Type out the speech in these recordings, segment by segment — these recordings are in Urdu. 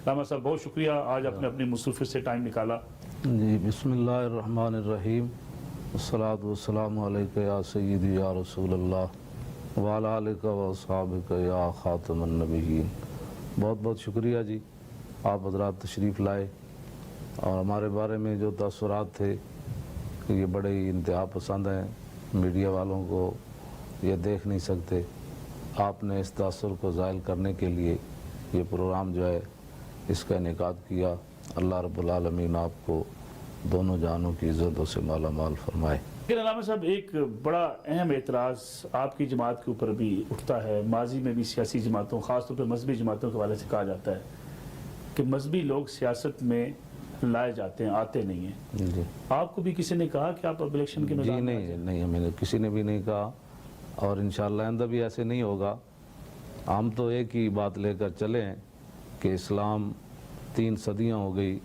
علامہ صاحب بہت شکریہ، آج آپ نے اپنی مصروفیت سے ٹائم نکالا۔ جی بسم اللہ الرحمن الرحیم، والصلاة والسلام علیکہ یا سیدی یا رسول اللہ وعلی آلک و اصحابک یا خاتم النبیین۔ بہت بہت شکریہ جی، آپ حضرات تشریف لائے اور ہمارے بارے میں جو تاثرات تھے کہ یہ بڑے ہی انتہا پسند ہیں، میڈیا والوں کو یہ دیکھ نہیں سکتے۔ آپ نے اس تاثر کو زائل کرنے کے لیے یہ پروگرام جو ہے اس کا انعقاد کیا۔ اللہ رب العالمین آپ کو دونوں جہانوں کی عزتوں سے مالا مال فرمائے۔ لیکن علامہ صاحب ایک بڑا اہم اعتراض آپ کی جماعت کے اوپر بھی اٹھتا ہے، ماضی میں بھی سیاسی جماعتوں خاص طور پہ مذہبی جماعتوں کے حوالے سے کہا جاتا ہے کہ مذہبی لوگ سیاست میں لائے جاتے ہیں، آتے نہیں ہیں۔ جی آپ کو بھی کسی نے کہا کہ آپ اب الیکشن کے میدان میں جی نہیں ہمیں کسی نے بھی نہیں کہا اور انشاءاللہ آئندہ بھی ایسے نہیں ہوگا۔ ہم تو ایک ہی بات لے کر چلے ہیں کہ اسلام 3 صدیاں ہو گئی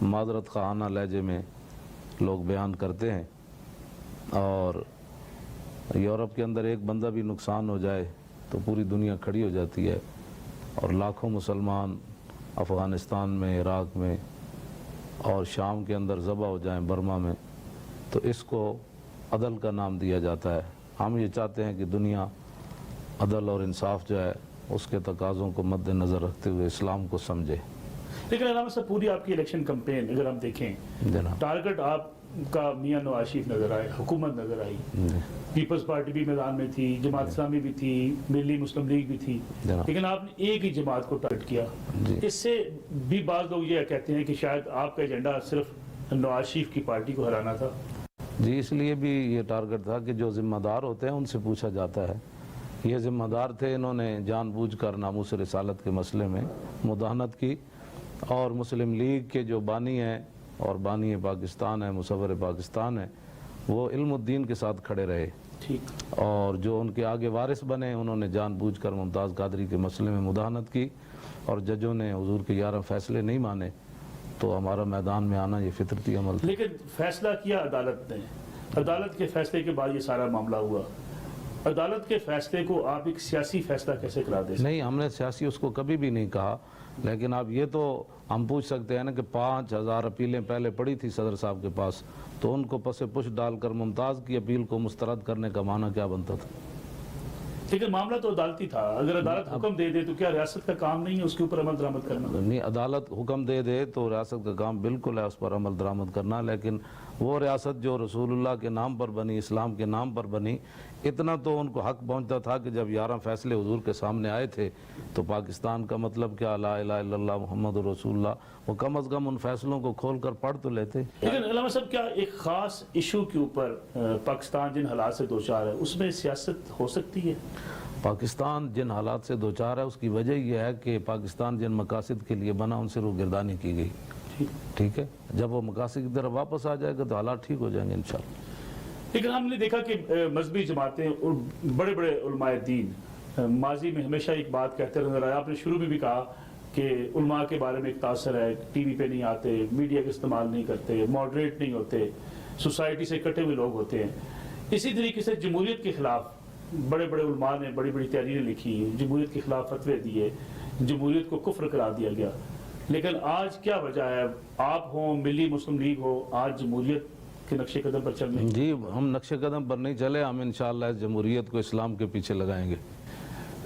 معذرت خواہانہ لہجے میں لوگ بیان کرتے ہیں، اور یورپ کے اندر ایک بندہ بھی نقصان ہو جائے تو پوری دنیا کھڑی ہو جاتی ہے، اور لاکھوں مسلمان افغانستان میں، عراق میں اور شام کے اندر ذبح ہو جائیں، برما میں، تو اس کو عدل کا نام دیا جاتا ہے۔ ہم یہ چاہتے ہیں کہ دنیا عدل اور انصاف جو ہے اس کے تقاضوں کو مد نظر رکھتے ہوئے اسلام کو سمجھے۔ لیکن علامہ صاحب پوری آپ کی الیکشن کمپین اگر ہم دیکھیں، جناب ٹارگٹ آپ کا میاں نواز شریف نظر آئے، حکومت نظر آئی، پیپلز پارٹی بھی میدان میں تھی، جماعت اسلامی بھی تھی، ملی مسلم لیگ بھی تھی، لیکن آپ نے ایک ہی جماعت کو ٹارگٹ کیا۔ اس سے بھی بعض لوگ یہ کہتے ہیں کہ شاید آپ کا ایجنڈا صرف نواز شریف کی پارٹی کو ہرانا تھا۔ جی اس لیے بھی یہ ٹارگٹ تھا کہ جو ذمہ دار ہوتے ہیں ان سے پوچھا جاتا ہے۔ یہ ذمہ دار تھے، انہوں نے جان بوجھ کر ناموس رسالت کے مسئلے میں مداہنت کی، اور مسلم لیگ کے جو بانی ہیں اور بانی پاکستان ہے، مصور پاکستان ہے، وہ علم الدین کے ساتھ کھڑے رہے، اور جو ان کے آگے وارث بنے انہوں نے جان بوجھ کر ممتاز قادری کے مسئلے میں مداہنت کی، اور ججوں نے حضور کے 11 فیصلے نہیں مانے، تو ہمارا میدان میں آنا یہ فطرتی عمل تھا۔ لیکن فیصلہ کیا عدالت نے، عدالت کے فیصلے کے بعد یہ سارا معاملہ ہوا۔ عدالت کے فیصلے کو آپ ایک سیاسی فیصلہ کیسے قرار دے سکتے؟ نہیں، ہم نے سیاسی اس کو کبھی بھی نہیں کہا، لیکن اب یہ تو ہم پوچھ سکتے ہیں نا کہ 5000 اپیلیں پہلے پڑی تھی صدر صاحب کے پاس، تو ان کو پس پش ڈال کر ممتاز کی اپیل کو مسترد کرنے کا معنی کیا بنتا تھا؟ لیکن معاملہ تو عدالتی تھا، اگر عدالت حکم دے دے تو کیا ریاست کا کام نہیں ہے اس کے اوپر عمل درآمد کرنا؟ نہیں، عدالت حکم دے دے تو ریاست کا کام بالکل ہے اس پر عمل درآمد کرنا، لیکن وہ ریاست جو رسول اللہ کے نام پر بنی، اسلام کے نام پر بنی، اتنا تو ان کو حق پہنچتا تھا کہ جب 11 فیصلے حضور کے سامنے آئے تھے تو پاکستان کا مطلب کیا، لا الہ الا اللہ محمد رسول اللہ، وہ کم از کم ان فیصلوں کو کھول کر پڑھ تو لیتے۔ لیکن علامہ صاحب کیا ایک خاص ایشو کے اوپر پاکستان جن حالات سے دوچار ہے اس میں سیاست ہو سکتی ہے؟ پاکستان جن حالات سے دوچار ہے اس کی وجہ یہ ہے کہ پاکستان جن مقاصد کے لیے بنا ان سے روگردانی کی گئی، ٹھیک ہے؟ جب وہ مقاصد کی طرف واپس آ جائے گا تو حالات ٹھیک ہو جائیں گے انشاءاللہ۔ لیکن ہم نے دیکھا کہ مذہبی جماعتیں اور بڑے بڑے علماء دین ماضی میں ہمیشہ ایک بات کہتے نظر آیا، آپ نے شروع میں بھی کہا کہ علماء کے بارے میں ایک تاثر ہے، ٹی وی پہ نہیں آتے، میڈیا کا استعمال نہیں کرتے، ماڈریٹ نہیں ہوتے، سوسائٹی سے کٹے ہوئے لوگ ہوتے ہیں۔ اسی طریقے سے جمہوریت کے خلاف بڑے بڑے علماء نے بڑی بڑی تحریریں لکھی، جمہوریت کے خلاف فتوے دیے، جمہوریت کو کفر قرار دیا گیا۔ لیکن آج کیا وجہ ہے، آپ ہوں، ملی مسلم لیگ ہو، آج جمہوریت کے نقش قدم پر چل رہے ہیں؟ جی ہم نقش قدم پر نہیں چلے، ہم انشاءاللہ اس جمہوریت کو اسلام کے پیچھے لگائیں گے۔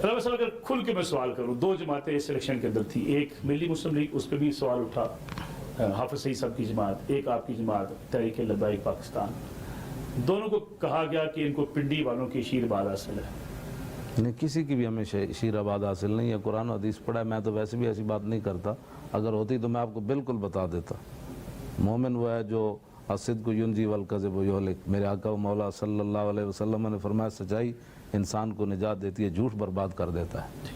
علامہ صاحب اگر کھل کے میں سوال کروں، 2 جماعتیں اس الیکشن کے اندر تھی، ایک ملی مسلم لیگ، اس پہ بھی سوال اٹھا، حافظ سعید صاحب کی جماعت، ایک آپ کی جماعت تحریک لبیک پاکستان، دونوں کو کہا گیا کہ ان کو پنڈی والوں کی شیر باد حاصل ہے۔ نہیں، کسی کی بھی ہمیں شیر آباد حاصل نہیں ہے، قرآن و حدیث پڑھا ہے، میں تو ویسے بھی ایسی بات نہیں کرتا، اگر ہوتی تو میں آپ کو بالکل بتا دیتا۔ مومن وہ ہے جو الصدق ینجی والکذب یہلک، میرے آقا و مولا صلی اللہ علیہ وسلم نے فرمایا سچائی انسان کو نجات دیتی ہے، جھوٹ برباد کر دیتا ہے۔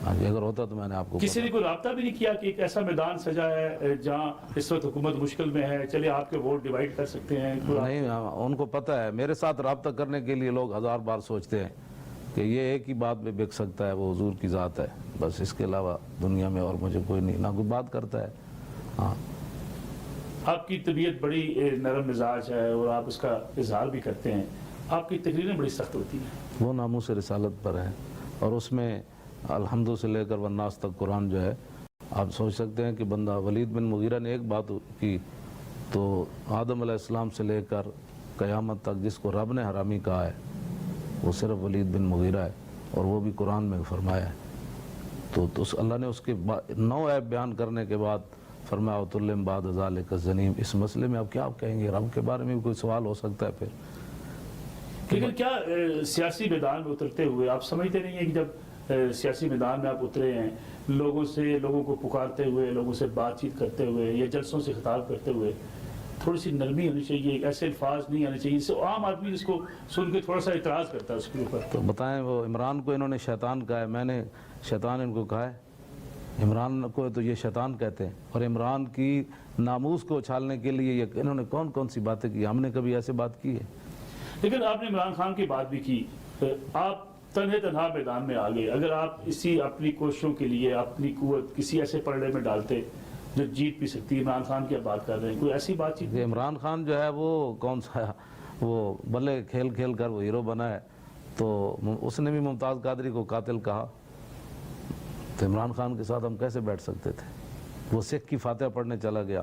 ہاں جی، اگر ہوتا تو میں نے آپ کو کسی نے کوئی رابطہ بھی نہیں کیا کہ ایک ایسا میدان سجا ہے جہاں اس وقت حکومت مشکل میں ہے، چلے آپ کے ووٹ ڈیوائیڈ کر سکتے ہیں؟ نہیں، ان کو پتہ ہے، میرے ساتھ رابطہ کرنے کے لیے لوگ 1000 بار سوچتے ہیں کہ یہ ایک ہی بات پہ بک سکتا ہے، وہ حضور کی ذات ہے، بس اس کے علاوہ دنیا میں اور مجھے کوئی نہیں، نہ کوئی بات کرتا ہے۔ ہاں، آپ کی طبیعت بڑی نرم مزاج ہے اور آپ اس کا اظہار بھی کرتے ہیں، آپ کی تقریریں بڑی سخت ہوتی ہیں۔ وہ ناموس رسالت پر ہیں، اور اس میں الحمد سے لے کر والناس تک قرآن جو ہے آپ سوچ سکتے ہیں کہ بندہ ولید بن مغیرہ نے ایک بات کی تو آدم علیہ السلام سے لے کر قیامت تک جس کو رب نے حرامی کہا ہے وہ صرف ولید بن مغیرہ ہے، اور وہ بھی قرآن میں فرمایا ہے۔ تو اللہ نے اس کے 9 عیب بیان کرنے کے بعد فرمایا وَتُلِّمْ بَعْدَ ذَلِكَ الزَّنِيمُ۔ اس مسئلے میں آپ کیا کہیں گے؟ رب کے بارے میں بھی کوئی سوال ہو سکتا ہے پھر؟ لیکن کیا سیاسی میدان میں اترتے ہوئے آپ سمجھتے نہیں ہیں کہ جب سیاسی میدان میں آپ اترے ہیں، لوگوں کو پکارتے ہوئے، لوگوں سے بات چیت کرتے ہوئے یا جلسوں سے خطاب کرتے ہوئے تھوڑی سی نرمی ہونی چاہیے، ایسے الفاظ نہیں آنے چاہیے جس سے عام آدمی جس کو سن کے تھوڑا سا اعتراض کرتا ہے اس کے اوپر؟ تو بتائیں، وہ عمران کو انہوں نے شیطان کہا ہے، میں نے شیطان ان کو کہا ہے؟ عمران کو تو یہ شیطان کہتے ہیں، اور عمران کی ناموس کو اچھالنے کے لیے انہوں نے کون کون سی باتیں کی؟ ہم نے کبھی ایسے بات کی ہے؟ لیکن آپ نے عمران خان کی بات بھی کی، آپ تنہا میدان میں آ گئے، اگر آپ اسی اپنی کوششوں کے لیے اپنی قوت کسی ایسے پڑڑے میں ڈالتے جو جیت بھی سکتی، عمران خان کی آپ بات کر رہے ہیں، کوئی ایسی بات چیت؟ عمران خان جو ہے وہ کون سا، وہ بلے کھیل کھیل کر وہ ہیرو بنا ہے، تو اس نے بھی ممتاز قادری کو قاتل کہا، تو عمران خان کے ساتھ ہم کیسے بیٹھ سکتے تھے؟ وہ سکھ کی فاتحہ پڑھنے چلا گیا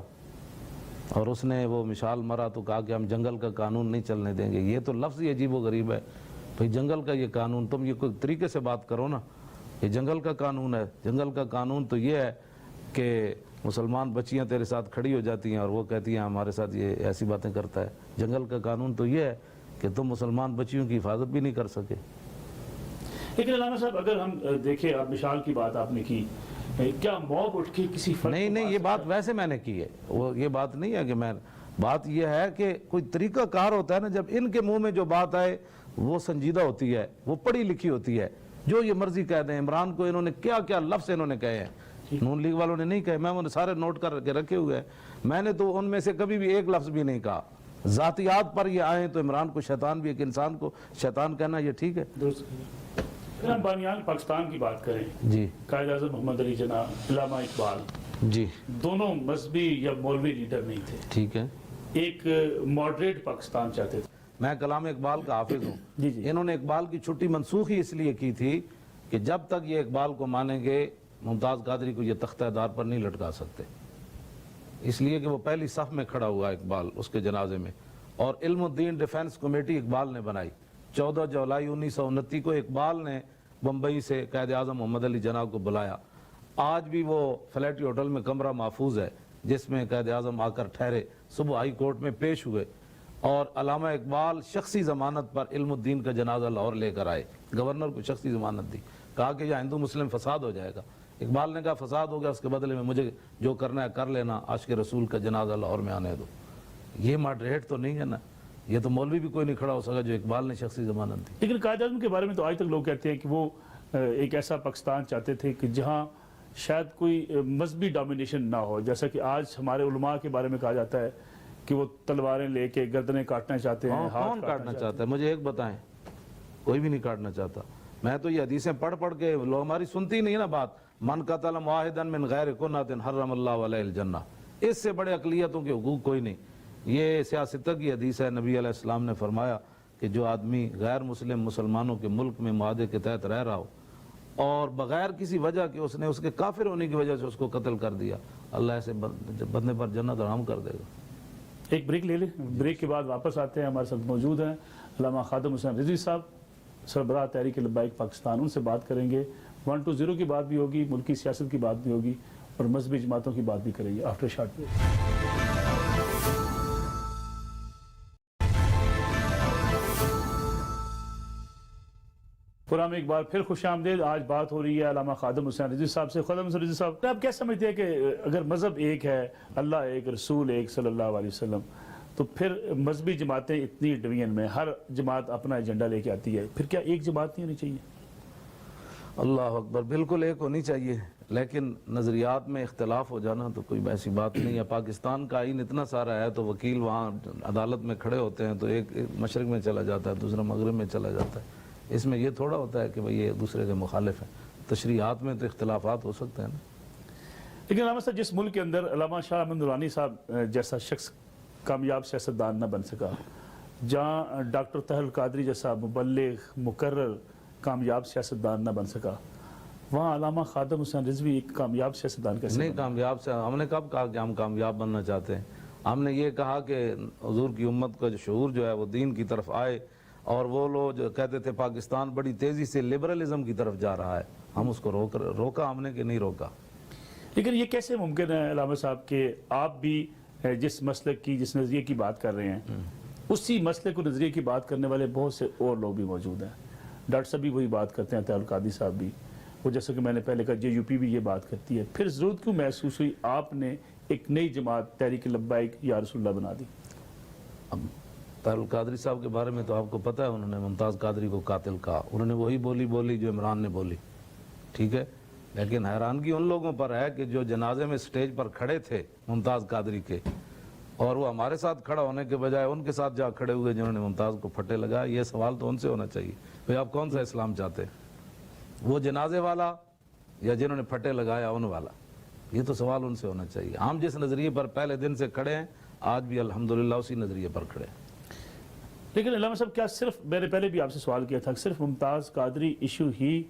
اور اس نے وہ مشال مرا تو کہا کہ ہم جنگل کا قانون نہیں چلنے دیں گے۔ یہ تو لفظ ہی عجیب و غریب ہے بھئی، جنگل کا یہ قانون، تم یہ کوئی طریقے سے بات کرو نا، یہ جنگل کا قانون ہے۔ جنگل کا قانون تو یہ ہے کہ مسلمان بچیاں تیرے ساتھ کھڑی ہو جاتی ہیں اور وہ کہتی ہیں ہمارے ساتھ یہ ایسی باتیں کرتا ہے۔ جنگل کا قانون تو یہ ہے کہ تم مسلمان بچیوں کی حفاظت بھی نہیں کر سکے۔ لیکن علامہ صاحب اگر ہم دیکھیں، اب مشال کی بات آپ نے کی، کیا موب اٹھ کے کسی فرد نہیں، یہ بات ویسے میں نے کی ہے، وہ یہ بات نہیں ہے کہ بات یہ ہے کہ کوئی طریقہ کار ہوتا ہے نا، جب ان کے منہ میں جو بات آئے وہ سنجیدہ ہوتی ہے، وہ پڑھی لکھی ہوتی ہے، جو یہ مرضی کہہ دیں۔ عمران کو انہوں نے کیا کیا لفظ انہوں نے کہے ہیں، نون لیگ والوں نے نہیں کہے، میں انہیں سارے نوٹ کر کے رکھے ہوئے ہیں، میں نے تو ان میں سے کبھی بھی ایک لفظ بھی نہیں کہا۔ ذاتیات پر یہ آئیں تو عمران کو شیطان بھی، ایک انسان کو شیطان کہنا یہ ٹھیک ہے؟ اگر ہم بانیان پاکستان کی بات کریں، جی، قائد اعظم محمد علی جناح، علامہ اقبال، جی، دونوں مذہبی یا مولوی لیڈر نہیں تھے، ٹھیک ہے، ایک ماڈریٹ پاکستان چاہتے تھے۔ میں کلام اقبال کا حافظ ہوں۔ جی جی، انہوں نے اقبال کی چھٹی منسوخ ہی اس لیے کی تھی کہ جب تک یہ اقبال کو مانیں گے ممتاز قادری کو یہ تختہ دار پر نہیں لٹکا سکتے، اس لیے کہ وہ پہلی صف میں کھڑا ہوا اقبال اس کے جنازے میں، اور علم الدین ڈیفنس کمیٹی اقبال نے بنائی۔ 14 جولائی 1929 کو اقبال نے بمبئی سے قائد اعظم محمد علی جناح کو بلایا۔ آج بھی وہ فلیٹی ہوٹل میں کمرہ محفوظ ہے جس میں قائد اعظم آ کر ٹھہرے، صبح ہائی کورٹ میں پیش ہوئے، اور علامہ اقبال شخصی ضمانت پر علم الدین کا جنازہ لاہور لے کر آئے، گورنر کو شخصی ضمانت دی، کہا کہ یہ ہندو مسلم فساد ہو جائے گا۔ اقبال نے کہا فساد ہو گیا، اس کے بدلے میں مجھے جو کرنا ہے کر لینا، عاشق رسول کا جنازہ لاہور میں آنے دو۔ یہ ماڈریٹ تو نہیں ہے نا، یہ تو مولوی بھی کوئی نہیں کھڑا ہو سکا جو اقبال نے شخصی ضمانت دی۔ لیکن قائد اعظم کے بارے میں تو آج تک لوگ کہتے ہیں کہ وہ ایک ایسا پاکستان چاہتے تھے کہ جہاں شاید کوئی مذہبی ڈومینیشن نہ ہو، جیسا کہ آج ہمارے علماء کے بارے میں کہا جاتا ہے کہ وہ تلواریں لے کے گردنیں کاٹنا چاہتے ہیں۔ کون کاٹنا چاہتا ہے؟ مجھے ایک بتائیں، کوئی بھی نہیں کاٹنا چاہتا۔ میں تو یہ حدیثیں پڑھ کے لوگ ہماری سنتی نہیں نا بات، من قتل معاہدا من غیر کنۃ حرم اللہ علیہ الجنہ، اس سے بڑے اقلیتوں کے حقوق کوئی نہیں۔ یہ سیاستہ کی حدیث ہے، نبی علیہ السلام نے فرمایا کہ جو آدمی غیر مسلم مسلمانوں کے ملک میں معاہدے کے تحت رہ رہا ہو اور بغیر کسی وجہ کے اس نے اس کے کافر ہونے کی وجہ سے اس کو قتل کر دیا، اللہ ایسے بندے پر جنت حرام کر دے گا۔ ایک بریک لے لیں، بریک کے بعد واپس آتے ہیں۔ ہمارے ساتھ موجود ہیں علامہ خادم حسین رضوی صاحب، سربراہ تحریک لبیک پاکستان، ان سے بات کریں گے۔ 120 کی بات بھی ہوگی، ملکی سیاست کی بات بھی ہوگی، اور مذہبی جماعتوں کی بات بھی کریں گے آفٹر شارٹ بریک۔ پروگرام ایک بار پھر خوش آمدید۔ آج بات ہو رہی ہے علامہ خادم حسین رضوی صاحب سے۔ خادم حسین رضوی صاحب، آپ کیا سمجھتے ہیں کہ اگر مذہب ایک ہے، اللہ ایک، رسول ایک صلی اللہ علیہ وسلم، تو پھر مذہبی جماعتیں اتنی ڈویژن میں، ہر جماعت اپنا ایجنڈا لے کے آتی ہے، پھر کیا ایک جماعت نہیں ہونی چاہیے؟ اللہ اکبر، بالکل ایک ہونی چاہیے، لیکن نظریات میں اختلاف ہو جانا تو کوئی ایسی بات نہیں ہے۔ پاکستان کا آئین اتنا سارا ہے تو وکیل وہاں عدالت میں کھڑے ہوتے ہیں تو ایک مشرق میں چلا جاتا ہے، دوسرا مغرب میں چلا جاتا ہے۔ اس میں یہ تھوڑا ہوتا ہے کہ بھئی یہ دوسرے کے مخالف ہیں، تشریعات میں تو اختلافات ہو سکتے ہیں نا۔ لیکن علامہ صاحب، جس ملک کے اندر علامہ شاہ احمد نورانی صاحب جیسا شخص کامیاب سیاستدان نہ بن سکا، جہاں ڈاکٹر طاہر القادری جیسا مبلغ مقرر کامیاب سیاستدان نہ بن سکا، وہاں علامہ خادم حسین رضوی ایک کامیاب سیاستدان کیسے نہیں بنا؟ کامیاب سے ہم نے کب کہا کہ ہم کامیاب بننا چاہتے ہیں؟ ہم نے یہ کہا کہ حضور کی امت کا جو شعور جو ہے وہ دین کی طرف آئے، اور وہ لوگ جو کہتے تھے پاکستان بڑی تیزی سے لبرلزم کی طرف جا رہا ہے، ہم اس کو روکا ہم نے کہ نہیں روکا۔ لیکن یہ کیسے ممکن ہے علامہ صاحب کہ آپ بھی جس مسلک کی جس نظریے کی بات کر رہے ہیں اسی مسلک و نظریے کی بات کرنے والے بہت سے اور لوگ بھی موجود ہیں؟ ڈاکٹر صاحب بھی وہی بات کرتے ہیں، طاہر القادری صاحب بھی، وہ جیسا کہ میں نے پہلے کہا JUP بھی یہ بات کرتی ہے، پھر ضرورت کیوں محسوس ہوئی آپ نے ایک نئی جماعت تحریک لبیک یا رسول اللہ بنا دی؟ اب طاہر القادری صاحب کے بارے میں تو آپ کو پتہ ہے، انہوں نے ممتاز قادری کو قاتل کہا، انہوں نے وہی بولی جو عمران نے بولی، ٹھیک ہے؟ لیکن حیرانگی ان لوگوں پر ہے کہ جو جنازے میں سٹیج پر کھڑے تھے ممتاز قادری کے، اور وہ ہمارے ساتھ کھڑا ہونے کے بجائے ان کے ساتھ جا کھڑے ہوئے جنہوں نے ممتاز کو پھٹے لگائے۔ یہ سوال تو ان سے ہونا چاہیے، بھئی آپ کون سا اسلام چاہتے ہیں، وہ جنازے والا یا جنہوں نے پھٹے لگایا ان والا؟ یہ تو سوال ان سے ہونا چاہیے۔ ہم جس نظریے پر پہلے دن سے کھڑے ہیں آج بھی الحمدللہ اسی نظریے پر کھڑے ہیں۔ لیکن علامہ صاحب کیا صرف، میں نے پہلے بھی آپ سے سوال کیا تھا، صرف ممتاز قادری ایشو ہی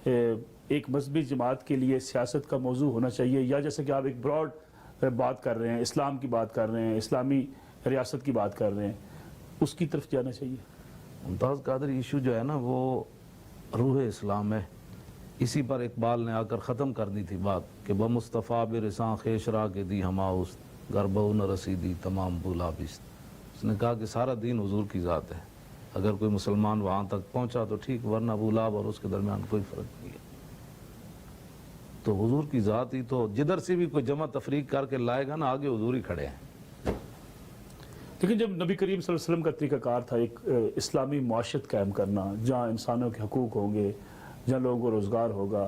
ایک مذہبی جماعت کے لیے سیاست کا موضوع ہونا چاہیے، یا جیسے کہ آپ ایک براڈ بات کر رہے ہیں، اسلام کی بات کر رہے ہیں، اسلامی ریاست کی بات کر رہے ہیں، اس کی طرف جانا چاہیے؟ ممتاز قادری ایشو جو ہے نا وہ روح اسلام ہے، اسی پر اقبال نے آ کر ختم کر دی تھی بات کہ بمصطفیٰ برساں خیشرا کے دی ہماؤست گربہ نہ رسیدی تمام بولا بیست۔ اس نے کہا کہ سارا دین حضور کی ذات ہے، اگر کوئی مسلمان وہاں تک پہنچا تو ٹھیک، ورنہ ابو لہب اور اس کے درمیان کوئی فرق نہیں ہے۔ تو حضور کی ذات ہی تو جدھر سے بھی کوئی جمع تفریق کر کے لائے گا نا، آگے حضور ہی کھڑے ہیں۔ لیکن جب نبی کریم صلی اللہ علیہ وسلم کا طریقہ کار تھا ایک اسلامی معاشرت قائم کرنا جہاں انسانوں کے حقوق ہوں گے، جہاں لوگوں کو روزگار ہوگا،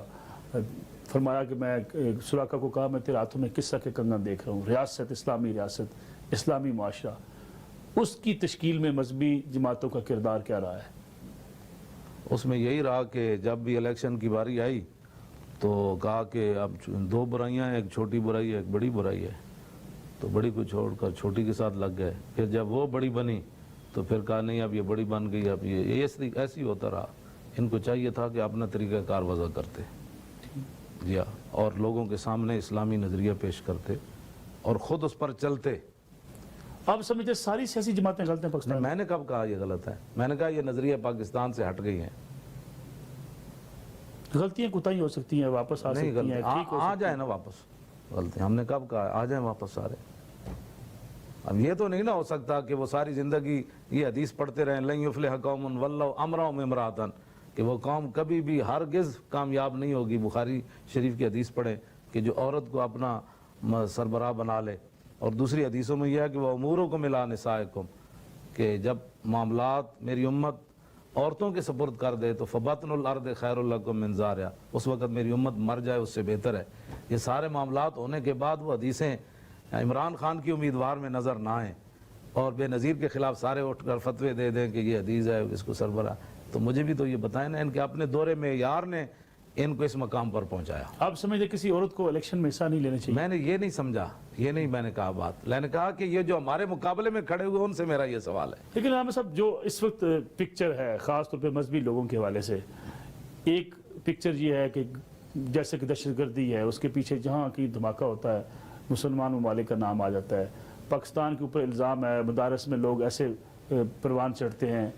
فرمایا کہ میں سراقہ کو کہا میں تیرے ہاتھوں میں قصہ کے کنگن دیکھ رہا ہوں، ریاست، اسلامی ریاست، اسلامی معاشرہ، اس کی تشکیل میں مذہبی جماعتوں کا کردار کیا رہا ہے؟ اس میں یہی رہا کہ جب بھی الیکشن کی باری آئی تو کہا کہ اب دو برائیاں ہیں، ایک چھوٹی برائی ہے ایک بڑی برائی ہے، تو بڑی کو چھوڑ کر چھوٹی کے ساتھ لگ گئے۔ پھر جب وہ بڑی بنی تو پھر کہا نہیں اب یہ بڑی بن گئی، اب یہ ایسی ہوتا رہا۔ ان کو چاہیے تھا کہ اپنا طریقہ کار وضع کرتے جی ہاں، اور لوگوں کے سامنے اسلامی نظریہ پیش کرتے اور خود اس پر چلتے۔ آپ سمجھتے ساری سیاسی جماعتیں غلط ہیں پاکستان میں؟ میں نے کب کہا یہ غلط ہے؟ میں نے کہا یہ نظریہ پاکستان سے ہٹ گئی ہیں۔ غلطیاں کوتاہی ہو سکتی ہیں، واپس آ نہیں سکتی ہیں، ٹھیک ہو آ سکتی جائیں نا واپس، غلطی ہم نے کب کہا آ جائیں واپس سارے۔ اب یہ تو نہیں نہ ہو سکتا کہ وہ ساری زندگی یہ حدیث پڑھتے رہیں لن یفلح قوم ولوا امرهم امرأة، کہ وہ قوم کبھی بھی ہرگز کامیاب نہیں ہوگی۔ بخاری شریف کی حدیث پڑھیں کہ جو عورت کو اپنا سربراہ بنا لے، اور دوسری حدیثوں میں یہ ہے کہ وہ امورکم الی نسائکم، کہ جب معاملات میری امت عورتوں کے سپرد کر دے تو فبطن الارض خیر لکم من ظہرہا، اس وقت میری امت مر جائے اس سے بہتر ہے۔ یہ سارے معاملات ہونے کے بعد وہ حدیثیں عمران خان کی امیدوار میں نظر نہ آئیں اور بے نظیر کے خلاف سارے اٹھ کر فتوے دے دیں کہ یہ حدیث ہے اس کو سربراہ، تو مجھے بھی تو یہ بتائیں نا، ان کے اپنے دورے معیار نے ان کو اس مقام پر پہنچایا۔ آپ سمجھتے کسی عورت کو الیکشن میں حصہ نہیں لینا چاہیے؟ میں نے یہ نہیں سمجھا، یہ نہیں میں نے کہا بات، میں نے کہا کہ یہ جو ہمارے مقابلے میں کھڑے ہوئے ان سے میرا یہ سوال ہے۔ لیکن علامہ صاحب جو اس وقت پکچر ہے خاص طور پہ مذہبی لوگوں کے حوالے سے، ایک پکچر یہ ہے کہ جیسے کہ دہشت گردی ہے، اس کے پیچھے جہاں کی دھماکہ ہوتا ہے مسلمان ممالک کا نام آ جاتا ہے، پاکستان کے اوپر الزام ہے، مدارس میں لوگ ایسے پروان چڑھتے ہیں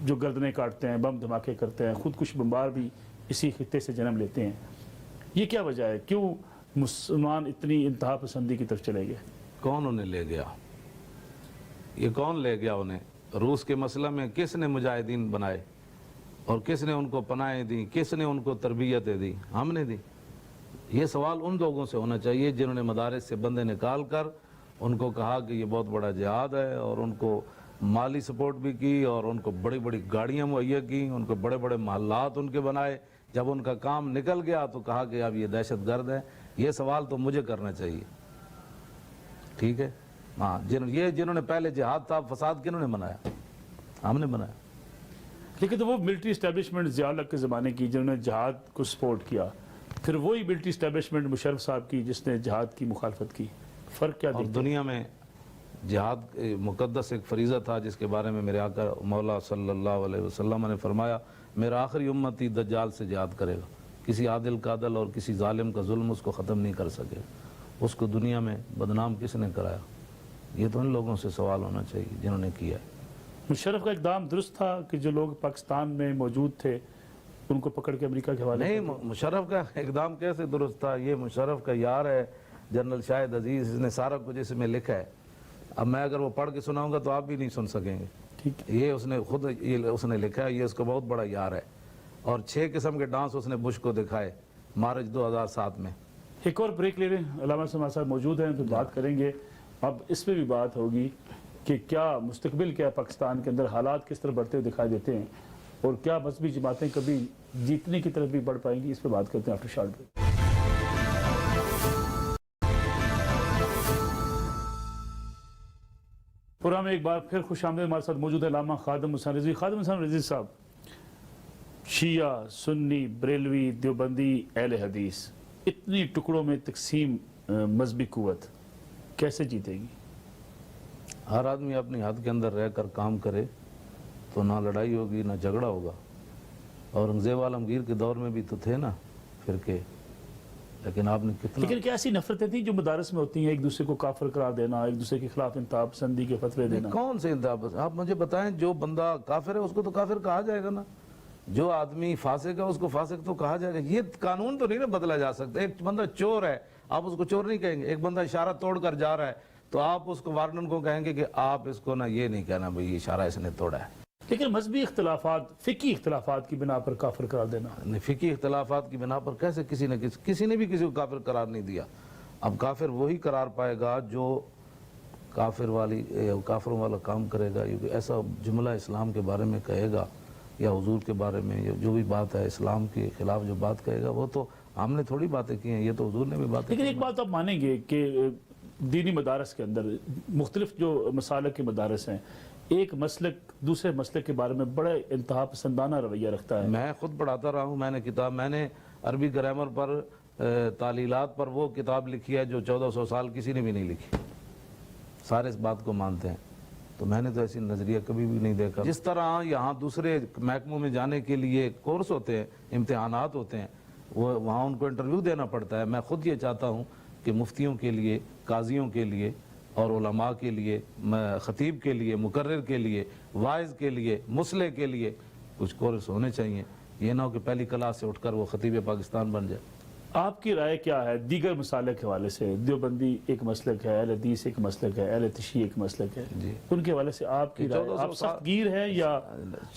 جو گردنیں کاٹتے ہیں، بم دھماکے کرتے ہیں، خودکش بمبار بھی اسی خطے سے جنم لیتے ہیں۔ یہ کیا وجہ ہے؟ کیوں مسلمان اتنی انتہا پسندی کی طرف چلے گئے؟ کون انہیں لے گیا؟ یہ کون لے گیا انہیں؟ روس کے مسئلہ میں کس نے مجاہدین بنائے اور کس نے ان کو پناہیں دی، کس نے ان کو تربیتیں دی؟ ہم نے دی۔ یہ سوال ان لوگوں سے ہونا چاہیے جنہوں نے مدارس سے بندے نکال کر ان کو کہا کہ یہ بہت بڑا جہاد ہے، اور ان کو مالی سپورٹ بھی کی اور ان کو بڑی بڑی گاڑیاں مہیا کی، ان کو بڑے بڑے محلات ان کے بنائے۔ جب ان کا کام نکل گیا تو کہا کہ اب یہ دہشت گرد ہے۔ یہ سوال تو مجھے کرنا چاہیے، ٹھیک ہے؟ ہاں، جنہوں نے پہلے جہاد تھا، فساد کنہوں نے بنایا؟ ہم نے بنایا۔ لیکن تو وہ ملٹری اسٹیبلشمنٹ ضیاء الحق کے زمانے کی جنہوں نے جہاد کو سپورٹ کیا، پھر وہی ملٹری اسٹیبلشمنٹ مشرف صاحب کی جس نے جہاد کی مخالفت کی، فرق کیا اور دیکھتے ہیں؟ دنیا میں جہاد مقدس ایک فریضہ تھا جس کے بارے میں میرے آقا مولا صلی اللہ علیہ وسلم نے فرمایا میرا آخری امتی دجال سے جہاد کرے گا۔ کسی عادل کا عدل اور کسی ظالم کا ظلم اس کو ختم نہیں کر سکے. اس کو دنیا میں بدنام کس نے کرایا؟ یہ تو ان لوگوں سے سوال ہونا چاہیے جنہوں نے کیا ہے. مشرف کا اقدام درست تھا کہ جو لوگ پاکستان میں موجود تھے ان کو پکڑ کے امریکہ کے حوالے نہیں, مشرف کا اقدام کیسے درست تھا؟ یہ مشرف کا یار ہے جنرل شاہد عزیز, اس نے سارا کچھ اس میں لکھا ہے. اب میں اگر وہ پڑھ کے سناؤں گا تو آپ بھی نہیں سن سکیں گے. ٹھیک یہ اس نے خود اس نے لکھا ہے, یہ اس کا بہت بڑا یار ہے. اور 6 قسم کے ڈانس اس نے بش کو دکھائے مارچ 2007 میں. ایک اور بریک لے لیں. علامہ ہمارے ساتھ موجود ہیں تو بات کریں گے. اب اس پہ بھی بات ہوگی کہ کیا مستقبل کیا پاکستان کے اندر حالات کس طرح بڑھتے ہوئے دکھائی دیتے ہیں اور کیا مذہبی جماعتیں کبھی جیتنے کی طرف بھی بڑھ پائیں گی. اس پہ بات کرتے ہیں آفٹر شارٹ بریک. پروگرام میں ایک بار پھر خوش آمدید. ہمارے ساتھ موجود ہے علامہ خادم حسین رضوی. خادم حسین رضوی صاحب, شیعہ, سنی, بریلوی, دیوبندی, اہل حدیث, اتنی ٹکڑوں میں تقسیم مذہبی قوت کیسے جیتے گی؟ ہر آدمی اپنی حد کے اندر رہ کر کام کرے تو نہ لڑائی ہوگی نہ جھگڑا ہوگا. اورنگزیب عالمگیر کے دور میں بھی تو تھے نا فرقے, لیکن آپ نے کتنا. لیکن کیا ایسی نفرتیں تھیں جو مدارس میں ہوتی ہیں, ایک دوسرے کو کافر قرار دینا, ایک دوسرے کے خلاف انتہا پسندی کے فتوے دینا؟ کون سے انتہا پسند؟ آپ مجھے بتائیں, جو بندہ کافر ہے اس کو تو کافر کہا جائے گا نا. جو آدمی فاسق ہے اس کو فاسق تو کہا جائے گا. یہ قانون تو نہیں نا بدلا جا سکتا. ایک بندہ چور ہے آپ اس کو چور نہیں کہیں گے. ایک بندہ اشارہ توڑ کر جا رہا ہے تو آپ اس کو وارڈن کو کہیں گے کہ آپ اس کو نا یہ نہیں کہنا بھئی یہ اشارہ اس نے توڑا ہے. لیکن مذہبی اختلافات, فقہی اختلافات کی بنا پر کافر قرار دینا, فقہی اختلافات کی بنا پر کیسے کسی نے بھی کسی کو کافر قرار نہیں دیا. اب کافر وہی قرار پائے گا جو کافروں والا کام کرے گا. ایسا جملہ اسلام کے بارے میں کہے گا یا حضور کے بارے میں جو بھی بات ہے اسلام کے خلاف جو بات کہے گا, وہ تو ہم نے تھوڑی باتیں کی ہیں, یہ تو حضور نے بھی باتیں. لیکن ایک بات آپ مانیں گے کہ دینی مدارس کے اندر مختلف جو مسالک کے مدارس ہیں, ایک مسلک دوسرے مسلک کے بارے میں بڑے انتہا پسندانہ رویہ رکھتا ہے. میں خود پڑھاتا رہا ہوں. میں نے عربی گرامر پر تعلیلات پر وہ کتاب لکھی ہے جو 1400 سال کسی نے بھی نہیں لکھی. سارے اس بات کو مانتے ہیں. تو میں نے تو ایسی نظریہ کبھی بھی نہیں دیکھا. جس طرح یہاں دوسرے محکموں میں جانے کے لیے کورس ہوتے ہیں, امتحانات ہوتے ہیں, وہ وہاں ان کو انٹرویو دینا پڑتا ہے. میں خود یہ چاہتا ہوں کہ مفتیوں کے لیے, قاضیوں کے لیے اور علماء کے لیے, خطیب کے لیے, مقرر کے لیے, واعظ کے لیے, مصلح کے لیے کچھ کورس ہونے چاہیے. یہ نہ ہو کہ پہلی کلاس سے اٹھ کر وہ خطیب پاکستان بن جائے. آپ کی رائے کیا ہے دیگر مسالک کے حوالے سے؟ دیوبندی ایک مسلک ہے, اہل حدیث ایک مسلک ہے, اہل تشیع ایک مسلک ہے, ان کے حوالے سے آپ کی رائے؟ آپ سخت گیر ہیں یا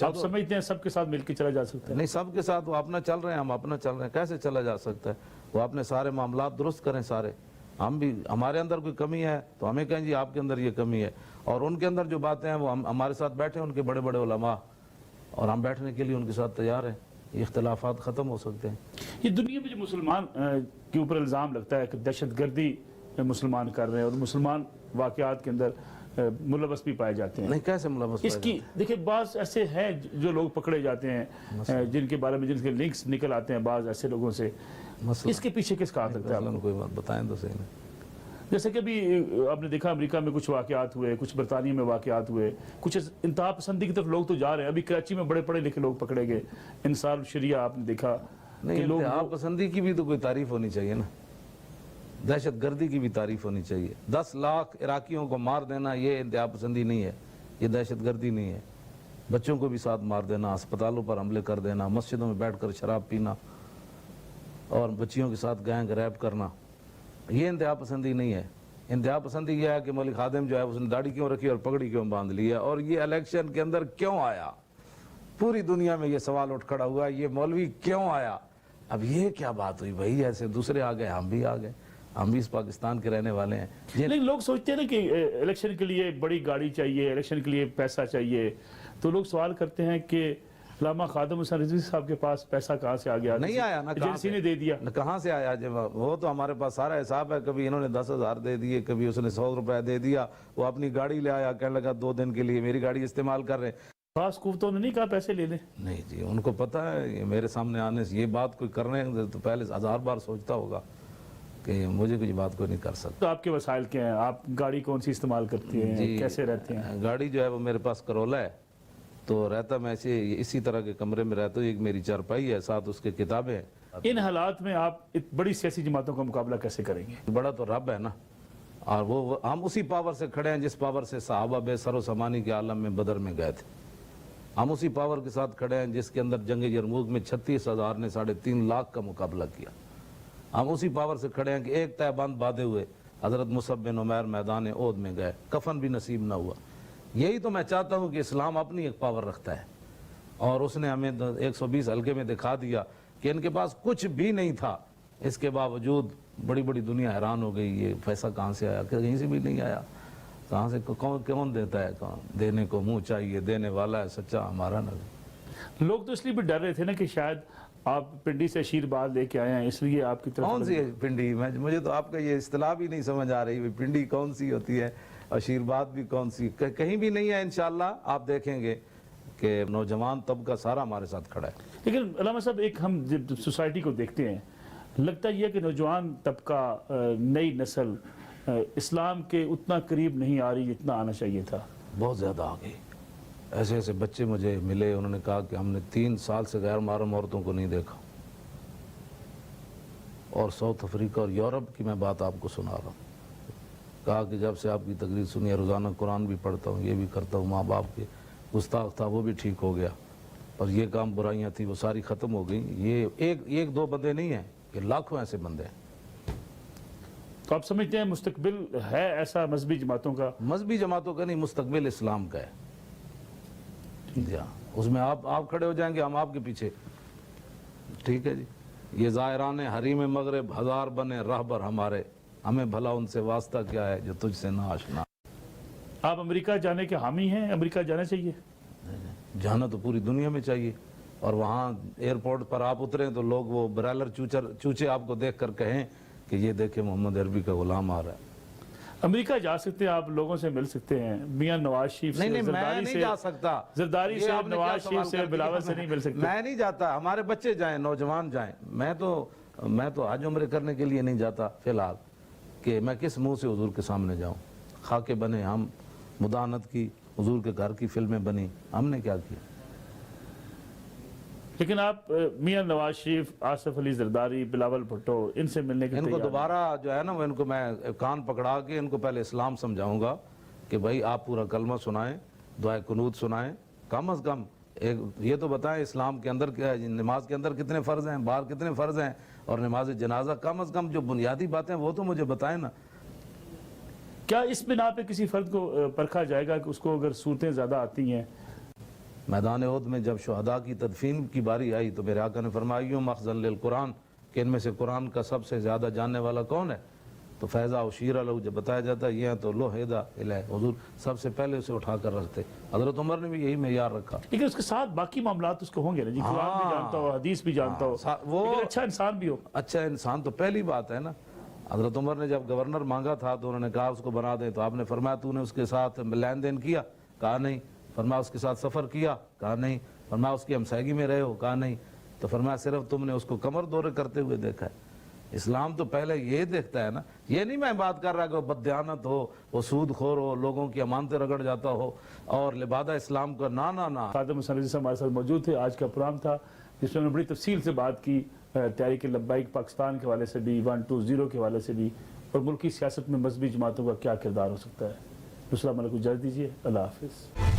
آپ سمجھتے ہیں سب کے ساتھ مل کے چلا جا سکتا ہے؟ نہیں, سب کے ساتھ وہ اپنا چل رہے ہیں, ہم اپنا چل رہے ہیں. کیسے چلا جا سکتا ہے؟ وہ اپنے سارے معاملات درست کریں سارے. ہم بھی, ہمارے اندر کوئی کمی ہے تو ہمیں کہیں جی آپ کے اندر یہ کمی ہے, اور ان کے اندر جو باتیں ہیں وہ ہمارے ساتھ بیٹھے ان کے بڑے بڑے علماء, اور ہم بیٹھنے کے لیے ان کے ساتھ تیار ہیں. یہ اختلافات ختم ہو سکتے ہیں. یہ دنیا میں جو مسلمان کے اوپر الزام لگتا ہے کہ دہشت گردی مسلمان کر رہے ہیں اور مسلمان واقعات کے اندر ملوث بھی پائے جاتے ہیں. نہیں, کیسے ملوث؟ اس کی دیکھیں, بعض ایسے ہیں جو لوگ پکڑے جاتے ہیں جن کے بارے میں جن کے لنکس نکل آتے ہیں بعض ایسے لوگوں سے. اس کے پیچھے کس کا ہاتھ لگتا ہے؟ کوئی بات بتائیں تو صحیح. جیسے کہ ابھی آپ نے دیکھا امریکہ میں کچھ واقعات ہوئے, کچھ برطانیہ میں واقعات ہوئے, کچھ انتہا پسندی کی طرف لوگ تو جا رہے ہیں. ابھی کراچی میں بڑے پڑھے لکھے لوگ پکڑے گئے. انصار الشریعہ آپ نے دیکھا. نہیں, انتہا پسندی کی بھی تو کوئی تعریف ہونی چاہیے نا. دہشت گردی کی بھی تعریف ہونی چاہیے. 10 لاکھ عراقیوں کو مار دینا یہ انتہا پسندی نہیں ہے, یہ دہشت گردی نہیں ہے. بچوں کو بھی ساتھ مار دینا, ہسپتالوں پر حملے کر دینا, مسجدوں میں بیٹھ کر شراب پینا اور بچیوں کے ساتھ گینگ ریپ کرنا, یہ انتہا پسندی نہیں ہے. انتہا پسندی یہ ہے کہ مولوی خادم جو ہے اس نے داڑھی کیوں رکھی اور پگڑی کیوں باندھ لی ہے, اور یہ الیکشن کے اندر کیوں آیا. پوری دنیا میں یہ سوال اٹھ کھڑا ہوا, یہ مولوی کیوں آیا. اب یہ کیا بات ہوئی بھائی, ایسے دوسرے آ گئے ہم بھی آ گئے, ہم بھی اس پاکستان کے رہنے والے ہیں. لیکن لوگ سوچتے ہیں نا کہ الیکشن کے لیے بڑی گاڑی چاہیے, الیکشن کے لیے پیسہ چاہیے, تو لوگ سوال کرتے ہیں کہ علامہ خادم حسین رضوی صاحب کے پاس پیسہ کہاں سے آ گیا؟ نہیں آیا نا, ایجنسی نے دے دیا. کہاں سے آیا؟ وہ تو ہمارے پاس سارا حساب ہے. کبھی انہوں نے 10,000 دے دیے, کبھی اس نے 100 روپے دے دیا. وہ اپنی گاڑی لے آیا, کہنے لگا 2 دن کے لیے میری گاڑی استعمال کر رہے ہیں. خاص قوتوں نے نہیں کہا پیسے لے لیں؟ نہیں جی, ان کو پتہ ہے میرے سامنے آنے سے یہ بات کوئی کرنے تو پہلے 1000 بار سوچتا ہوگا کہ مجھے کوئی بات کوئی نہیں کر سکتا. تو آپ کے وسائل کیا ہیں؟ آپ گاڑی کون سی استعمال کرتی ہیں, کیسے رہتے ہیں؟ گاڑی جو ہے وہ میرے پاس کرولا ہے, تو رہتا میں اسی طرح کے کمرے میں رہتا ہوں. ایک میری چارپائی ہے, ساتھ اس کے کتابیں ہیں. ان حالات میں آپ بڑی سیاسی جماعتوں کا مقابلہ کیسے کریں گے؟ بڑا تو رب ہے نا, اور وہ ہم اسی پاور سے کھڑے ہیں جس پاور سے صحابہ بے سر و سامانی کے عالم میں بدر میں گئے تھے. ہم اسی پاور کے ساتھ کھڑے ہیں جس کے اندر جنگ یرموک میں 36,000 نے 3.5 لاکھ کا مقابلہ کیا. ہم اسی پاور سے کھڑے ہیں کہ ایک تہ بند باندھے ہوئے حضرت مصعب بن عمیر میدان احد میں گئے, کفن بھی نصیب نہ ہوا. یہی تو میں چاہتا ہوں کہ اسلام اپنی ایک پاور رکھتا ہے, اور اس نے ہمیں 120 حلقے میں دکھا دیا کہ ان کے پاس کچھ بھی نہیں تھا. اس کے باوجود بڑی بڑی دنیا حیران ہو گئی, یہ پیسہ کہاں سے آیا, کہیں سے بھی نہیں آیا. کہاں سے کون دیتا ہے, کون دینے کو منہ چاہیے, دینے والا ہے سچا ہمارا نبی. لوگ تو اس لیے بھی ڈر رہے تھے نا کہ شاید آپ پنڈی سے آشیرواد لے کے آئے ہیں, اس لیے آپ کی طرف کون سی ہے پنڈی؟ مجھے تو آپ کا یہ اصطلاح بھی نہیں سمجھ آ رہی, پنڈی کون سی ہوتی ہے, آشیرواد بھی کون سی, کہیں بھی نہیں ہے. انشاءاللہ آپ دیکھیں گے کہ نوجوان طبقہ سارا ہمارے ساتھ کھڑا ہے. لیکن علامہ صاحب ایک ہم جب سوسائٹی کو دیکھتے ہیں, لگتا یہ کہ نوجوان طبقہ, نئی نسل اسلام کے اتنا قریب نہیں آ رہی جتنا آنا چاہیے تھا. بہت زیادہ آ گئی. ایسے ایسے بچے مجھے ملے, انہوں نے کہا کہ ہم نے 3 سال سے غیر محرم عورتوں کو نہیں دیکھا. اور ساؤتھ افریقہ اور یورپ کی میں بات آپ کو سنا رہا ہوں. کہا کہ جب سے آپ کی تقریر سنی ہے, روزانہ قرآن بھی پڑھتا ہوں, یہ بھی کرتا ہوں, ماں باپ کے گستاخ تھا وہ بھی ٹھیک ہو گیا, اور یہ کام برائیاں تھیں وہ ساری ختم ہو گئیں. یہ ایک دو بندے نہیں ہیں, یہ لاکھوں ایسے بندے ہیں. تو آپ سمجھتے ہیں مستقبل ہے ایسا مذہبی جماعتوں کا؟ مذہبی جماعتوں کا نہیں, مستقبل اسلام کا ہے. جی ہاں, اس میں آپ کھڑے ہو جائیں گے, ہم آپ کے پیچھے. ٹھیک ہے جی. یہ زائران حریم مغرب ہزار بنے رہبر ہمارے, ہمیں بھلا ان سے واسطہ کیا ہے جو تجھ سے نہ آشنا. آپ امریکہ جانے کے حامی ہیں؟ امریکہ جانا چاہیے؟ جانا تو پوری دنیا میں چاہیے. اور وہاں ایئرپورٹ پر آپ اتریں تو لوگ وہ برائلر چوچے آپ کو دیکھ کر کہیں کہ یہ دیکھیں محمد عربی کا غلام آ رہا ہے. امریکہ جا سکتے ہیں, آپ لوگوں سے مل سکتے ہیں, میاں نواز شریف سے, نہیں میں نہیں جا سکتا. زرداری سے, نواز شریف سے, بلاول سے نہیں مل سکتے. میں نہیں جاتا, ہمارے بچے جائیں, نوجوان جائیں. میں تو حج عمرے کرنے کے لیے نہیں جاتا فی الحال, کہ میں کس منہ سے حضور کے سامنے جاؤں. خاکے بنے ہم, مداحنت کی, حضور کے گھر کی فلمیں بنی, ہم نے کیا کیا. لیکن آپ میاں نواز شریف, آصف علی زرداری, بلاول بھٹو, ان سے ملنے کے ان کو دوبارہ جو ہے نا, ان کو میں کان پکڑا کے ان کو پہلے اسلام سمجھاؤں گا کہ بھائی آپ پورا کلمہ سنائیں, دعائے قنوت سنائیں, کم از کم یہ تو بتائیں اسلام کے اندر کیا ہے, نماز کے اندر کتنے فرض ہیں, باہر کتنے فرض ہیں, اور نماز جنازہ, کم از کم جو بنیادی باتیں وہ تو مجھے بتائیں نا. کیا اس بنا پہ کسی فرد کو پرکھا جائے گا کہ اس کو اگر صورتیں زیادہ آتی ہیں؟ میدان احد میں جب شہداء کی تدفین کی باری آئی تو میرے آقا نے فرمایا یوں مخزن للقرآن, کہ ان میں سے قرآن کا سب سے زیادہ جاننے والا کون ہے؟ تو فیضا و شیرہ لہو جب بتایا جاتا ہے, یہ تو لوحیدہ الہ, حضور سب سے پہلے اسے اٹھا کر رکھتے. حضرت عمر نے بھی یہی معیار رکھا. لیکن اس کے ساتھ باقی معاملات اس کو ہوں گے نا جی, قرآن بھی جانتا ہو, حدیث بھی جانتا ہو, لیکن اچھا انسان بھی ہو. اچھا انسان تو پہلی بات ہے نا. حضرت عمر نے جب گورنر مانگا تھا تو انہوں نے کہا اس کو بنا دیں, تو آپ نے فرمایا تو نے اس کے ساتھ لین دین کیا؟ کہا نہیں. فرمایا اس کے ساتھ سفر کیا؟ کہا نہیں. فرمایا اس کی ہمسائیگی میں رہے ہو؟ کہا نہیں. تو فرمایا صرف تم نے اس کو کمر دورے کرتے ہوئے دیکھا ہے. اسلام تو پہلے یہ دیکھتا ہے نا. یہ نہیں میں بات کر رہا کہ وہ بددیانت ہو, وہ سود خور ہو, لوگوں کی امانتیں رگڑ جاتا ہو, اور لبادہ اسلام کا نا. خادم حسین رضوی صاحب ہمارے ساتھ موجود تھے. آج کا پروگرام تھا جس میں ہم نے بڑی تفصیل سے بات کی تحریک لبیک پاکستان کے حوالے سے بھی, 120 کے حوالے سے بھی, اور ملکی سیاست میں مذہبی جماعتوں کا کیا کردار ہو سکتا ہے. دوسرا ملک کو اجازت دیجیے. اللہ حافظ.